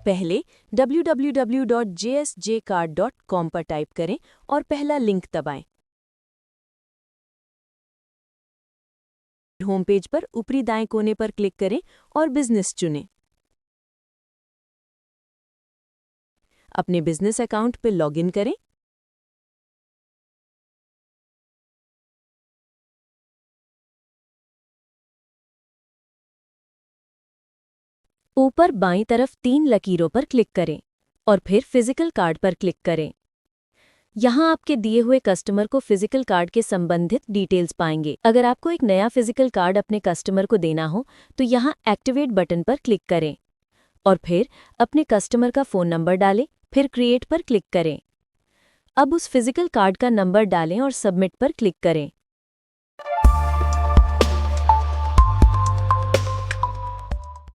पहले www.jsjcard.com पर type करें और पहला लिंक दबाएं। होम पेज पर ऊपरी दाएं कोने पर क्लिक करें और बिजनेस चुनें। अपने बिजनेस अकाउंट पर लॉगिन करें। ऊपर बाईं तरफ 3 लकीरों पर क्लिक करें और फिर फिजिकल कार्ड पर क्लिक करें। यहाँ आपके दिए हुए कस्टमर को फिजिकल कार्ड के संबंधित डिटेल्स पाएंगे। अगर आपको एक नया फिजिकल कार्ड अपने कस्टमर को देना हो तो यहाँ एक्टिवेट बटन पर क्लिक करें और फिर अपने कस्टमर का फ़ोन नंबर डालें, फिर क्रिएट पर क्लिक करें। अब उस फिजिकल कार्ड का नंबर डालें और सबमिट पर क्लिक करें।